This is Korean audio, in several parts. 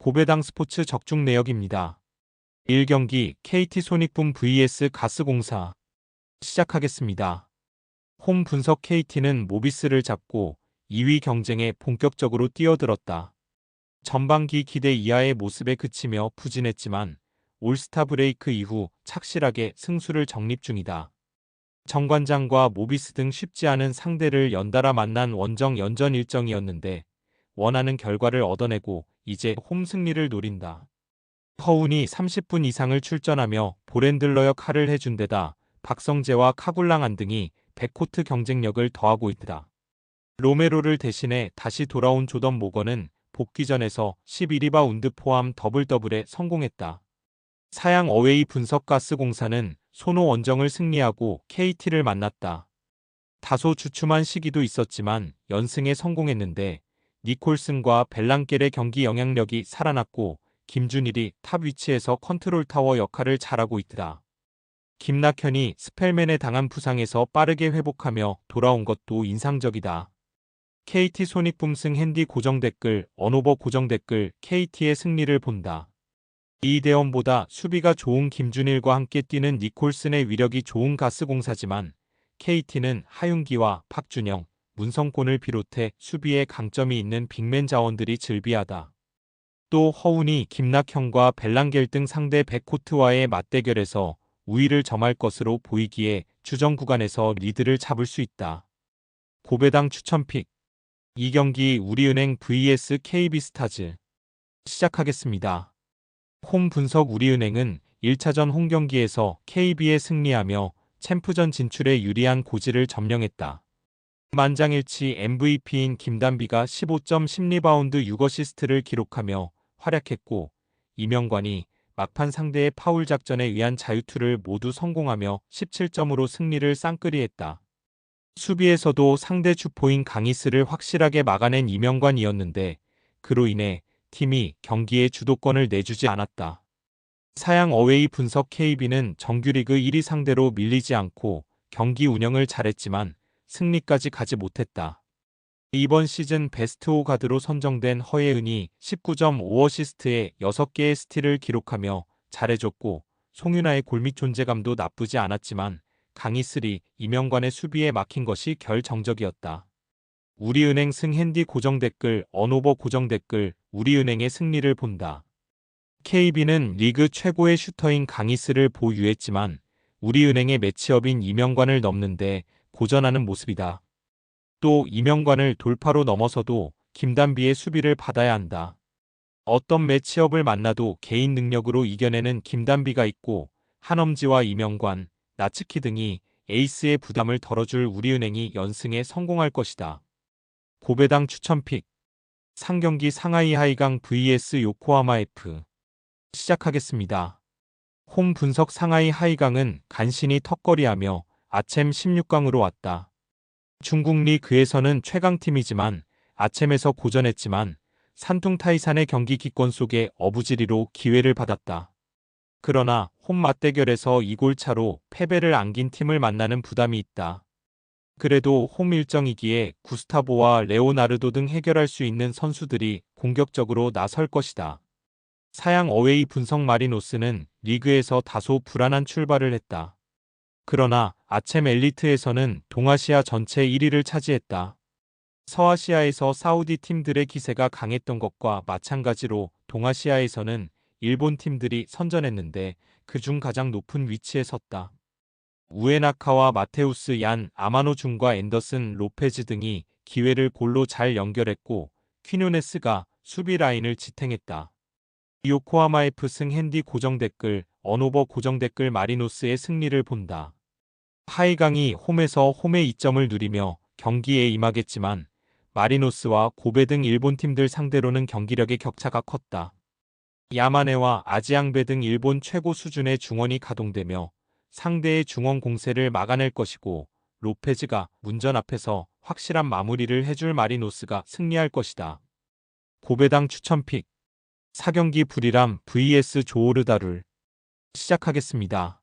고배당 스포츠 적중 내역입니다. 1경기 KT 손익분 vs 가스공사 시작하겠습니다. 홈 분석 KT는 모비스를 잡고 2위 경쟁에 본격적으로 뛰어들었다. 전반기 기대 이하의 모습에 그치며 부진했지만 올스타 브레이크 이후 착실하게 승수를 정립 중이다. 정관장과 모비스 등 쉽지 않은 상대를 연달아 만난 원정 연전 일정이었는데 원하는 결과를 얻어내고 이제 홈 승리를 노린다. 허운이 30분 이상을 출전하며 볼핸들러 역할을 해준 데다 박성재와 카굴랑 등이 백코트 경쟁력을 더하고 있다. 로메로를 대신해 다시 돌아온 조던 모건은 복귀전에서 11리바운드 포함 더블더블에 성공했다. 사양 어웨이 분석 가스공사는 손호 원정을 승리하고 KT를 만났다. 다소 주춤한 시기도 있었지만 연승에 성공했는데 니콜슨과 벨랑겔의 경기 영향력이 살아났고 김준일이 탑 위치에서 컨트롤 타워 역할을 잘하고 있다. 김낙현이 스펠맨에 당한 부상에서 빠르게 회복하며 돌아온 것도 인상적이다. KT 손익분승 핸디 고정 댓글 언오버 고정 댓글 KT의 승리를 본다. 이대원보다 수비가 좋은 김준일과 함께 뛰는 니콜슨의 위력이 좋은 가스공사지만 KT는 하윤기와 박준영, 문성곤을 비롯해 수비에 강점이 있는 빅맨 자원들이 즐비하다. 또 허운이 김낙현과 벨랑겔 등 상대 백코트와의 맞대결에서 우위를 점할 것으로 보이기에 주전 구간에서 리드를 잡을 수 있다. 고배당 추천픽 2경기 우리은행 vs KB스타즈 시작하겠습니다. 홈 분석 우리은행은 1차전 홈경기에서 KB에 승리하며 챔프전 진출에 유리한 고지를 점령했다. 만장일치 MVP인 김단비가 15점 10리바운드 6어시스트를 기록하며 활약했고 이명관이 막판 상대의 파울 작전에 의한 자유투를 모두 성공하며 17점으로 승리를 쌍끌이했다. 수비에서도 상대 주포인 강희스를 확실하게 막아낸 이명관이었는데 그로 인해 팀이 경기의 주도권을 내주지 않았다. 사양 어웨이 분석 KB는 정규리그 1위 상대로 밀리지 않고 경기 운영을 잘했지만 승리까지 가지 못했다. 이번 시즌 베스트 5 가드로 선정된 허예은이 19점 5어시스트에 6개의 스틸을 기록하며 잘해줬고 송윤아의 골밑 존재감도 나쁘지 않았지만 강희슬이 이명관의 수비에 막힌 것이 결정적이었다. 우리은행 승 핸디 고정 댓글 언오버 고정 댓글 우리은행의 승리를 본다. KB는 리그 최고의 슈터인 강희슬을 보유했지만 우리은행의 매치업인 이명관을 넘는데 고전하는 모습이다. 또 이명관을 돌파로 넘어서도 김단비의 수비를 받아야 한다. 어떤 매치업을 만나도 개인 능력으로 이겨내는 김단비가 있고 한엄지와 이명관, 나츠키 등이 에이스의 부담을 덜어줄 우리은행이 연승에 성공할 것이다. 고배당 추천픽 3경기 상하이 하이강 vs 요코하마 F 시작하겠습니다. 홈 분석 상하이 하이강은 간신히 턱걸이하며 아챔 16강으로 왔다. 중국 리그에서는 최강팀이지만 아챔에서 고전했지만 산둥타이산의 경기 기권 속에 어부지리로 기회를 받았다. 그러나 홈 맞대결에서 2골 차로 패배를 안긴 팀을 만나는 부담이 있다. 그래도 홈 일정이기에 구스타보와 레오나르도 등 해결할 수 있는 선수들이 공격적으로 나설 것이다. 사양 어웨이 분석 마리노스는 리그에서 다소 불안한 출발을 했다. 그러나 아챔 엘리트에서는 동아시아 전체 1위를 차지했다. 서아시아에서 사우디 팀들의 기세가 강했던 것과 마찬가지로 동아시아에서는 일본 팀들이 선전했는데 그중 가장 높은 위치에 섰다. 우에나카와 마테우스 얀 아마노 중과 앤더슨 로페즈 등이 기회를 골로 잘 연결했고 퀴뇨네스가 수비 라인을 지탱했다. 요코하마 F 승 핸디 고정 댓글 언오버 고정 댓글 마리노스의 승리를 본다. 하이강이 홈에서 홈의 이점을 누리며 경기에 임하겠지만 마리노스와 고베 등 일본 팀들 상대로는 경기력의 격차가 컸다. 야마네와 아지앙베 등 일본 최고 수준의 중원이 가동되며 상대의 중원 공세를 막아낼 것이고 로페즈가 문전 앞에서 확실한 마무리를 해줄 마리노스가 승리할 것이다. 고배당 추천픽 4경기 부리람 vs 조오르다룰 시작하겠습니다.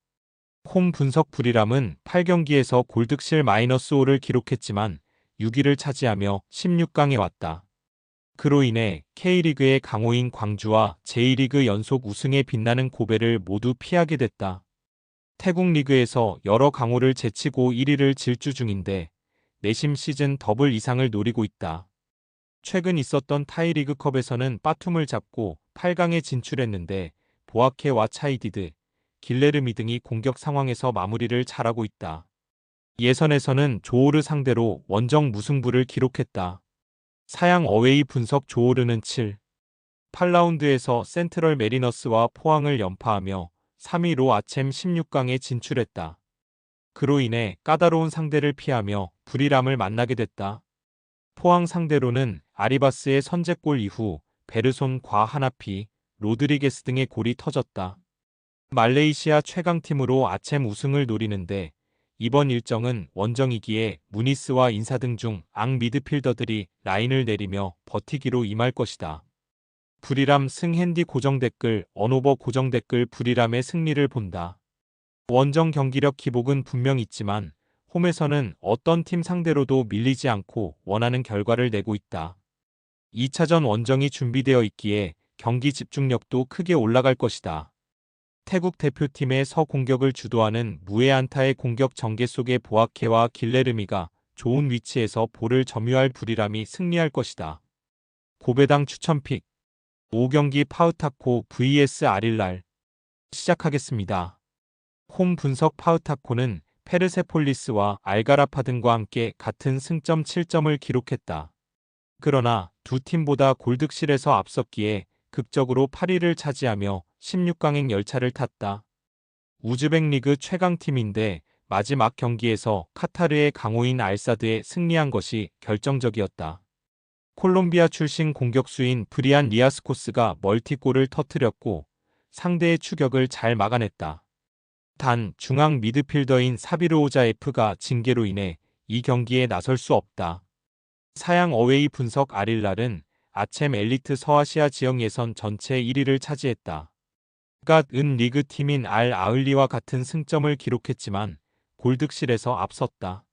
홈 분석 부리람은 8경기에서 골득실 -5를 기록했지만 6위를 차지하며 16강에 왔다. 그로 인해 K리그의 강호인 광주와 J리그 연속 우승에 빛나는 고베를 모두 피하게 됐다. 태국 리그에서 여러 강호를 제치고 1위를 질주 중인데 내심 시즌 더블 이상을 노리고 있다. 최근 있었던 타이리그컵에서는 빠툼을 잡고 8강에 진출했는데 보아케와 차이디드, 길레르미 등이 공격 상황에서 마무리를 잘하고 있다. 예선에서는 조오르 상대로 원정 무승부를 기록했다. 사양 어웨이 분석 조오르는 7, 8라운드에서 센트럴 메리너스와 포항을 연파하며 3위로 아챔 16강에 진출했다. 그로 인해 까다로운 상대를 피하며 불이람을 만나게 됐다. 포항 상대로는 아리바스의 선제골 이후 베르손과 하나피, 로드리게스 등의 골이 터졌다. 말레이시아 최강팀으로 아챔 우승을 노리는데 이번 일정은 원정이기에 무니스와 인사등 중 앙 미드필더들이 라인을 내리며 버티기로 임할 것이다. 불이람 승핸디 고정 댓글 언오버 고정 댓글 불이람의 승리를 본다. 원정 경기력 기복은 분명 있지만 홈에서는 어떤 팀 상대로도 밀리지 않고 원하는 결과를 내고 있다. 2차전 원정이 준비되어 있기에 경기 집중력도 크게 올라갈 것이다. 태국 대표팀의 서공격을 주도하는 무에안타의 공격 전개 속에 보아케와 길레르미가 좋은 위치에서 볼을 점유할 불이람이 승리할 것이다. 고배당 추천픽 5경기 파우타코 vs 아릴랄 시작하겠습니다. 홈 분석 파우타코는 페르세폴리스와 알가라파 등과 함께 같은 승점 7점을 기록했다. 그러나 두 팀보다 골득실에서 앞섰기에 극적으로 8위를 차지하며 16강행 열차를 탔다. 우즈벡 리그 최강팀인데 마지막 경기에서 카타르의 강호인 알사드에 승리한 것이 결정적이었다. 콜롬비아 출신 공격수인 브리안 리아스코스가 멀티골을 터뜨렸고 상대의 추격을 잘 막아냈다. 단 중앙 미드필더인 사비르오자에프가 징계로 인해 이 경기에 나설 수 없다. 사양 어웨이 분석 아릴랄은 아챔 엘리트 서아시아 지역 예선 전체 1위를 차지했다. 갓은 리그 팀인 알 아흘리와 같은 승점을 기록했지만 골득실에서 앞섰다.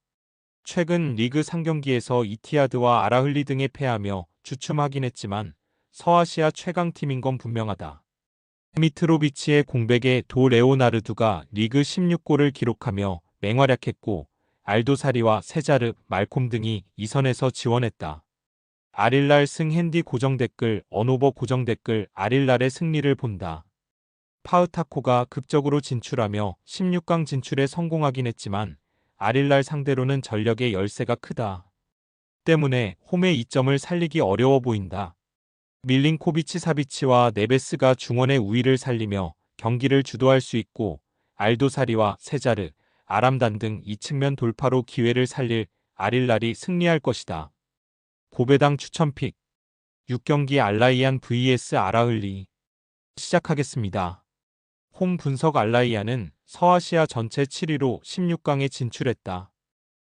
최근 리그 3경기에서 이티하드와 아라흘리 등에 패하며 주춤하긴 했지만 서아시아 최강팀인 건 분명하다. 미트로비치의 공백에 도 레오나르두가 리그 16골을 기록하며 맹활약했고 알도사리와 세자르, 말콤 등이 2선에서 지원했다. 아릴랄 승핸디 고정 댓글 언오버 고정 댓글 아릴랄의 승리를 본다. 파우타코가 극적으로 진출하며 16강 진출에 성공하긴 했지만 아릴랄 상대로는 전력의 열세가 크다. 때문에 홈의 이점을 살리기 어려워 보인다. 밀린코비치 사비치와 네베스가 중원의 우위를 살리며 경기를 주도할 수 있고 알도사리와 세자르, 아람단 등 이 측면 돌파로 기회를 살릴 아릴랄이 승리할 것이다. 고배당 추천픽 6경기 알라이안 vs 아라흘리 시작하겠습니다. 홈 분석 알라이안은 서아시아 전체 7위로 16강에 진출했다.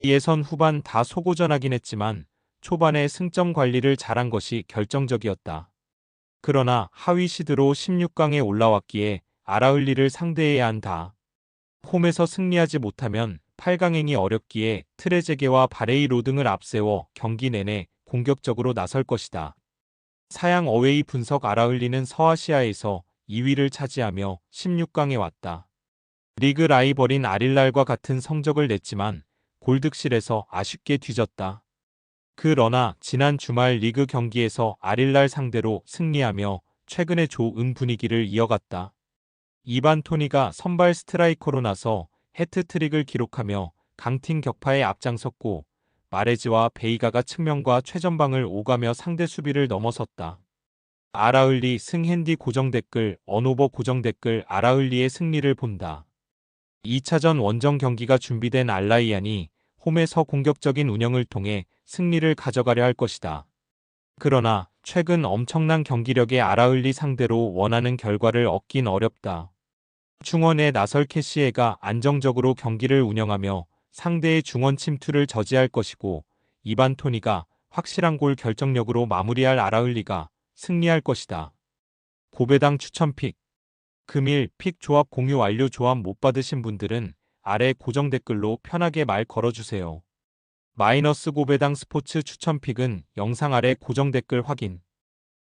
예선 후반 다 소고전하긴 했지만 초반에 승점 관리를 잘한 것이 결정적이었다. 그러나 하위 시드로 16강에 올라왔기에 아라흘리를 상대해야 한다. 홈에서 승리하지 못하면 8강행이 어렵기에 트레제게와 바레이로 등을 앞세워 경기 내내 공격적으로 나설 것이다. 사양 어웨이 분석 아라흘리는 서아시아에서 2위를 차지하며 16강에 왔다. 리그 라이벌인 아릴랄과 같은 성적을 냈지만 골득실에서 아쉽게 뒤졌다. 그러나 지난 주말 리그 경기에서 아릴랄 상대로 승리하며 최근의 좋은 분위기를 이어갔다. 이반 토니가 선발 스트라이커로 나서 해트트릭을 기록하며 강팀 격파에 앞장섰고 마레즈와 베이가가 측면과 최전방을 오가며 상대 수비를 넘어섰다. 아라흘리 승핸디 고정 댓글 언오버 고정 댓글 아라흘리의 승리를 본다. 2차전 원정 경기가 준비된 알라이안이 홈에서 공격적인 운영을 통해 승리를 가져가려 할 것이다. 그러나 최근 엄청난 경기력의 아라흘리 상대로 원하는 결과를 얻긴 어렵다. 중원에 나설 캐시에가 안정적으로 경기를 운영하며 상대의 중원 침투를 저지할 것이고 이반 토니가 확실한 골 결정력으로 마무리할 아라흘리가 승리할 것이다. 고배당 추천픽 금일 픽 조합 공유 완료. 조합 못 받으신 분들은 아래 고정 댓글로 편하게 말 걸어주세요. 마이너스 고배당 스포츠 추천픽은 영상 아래 고정 댓글 확인.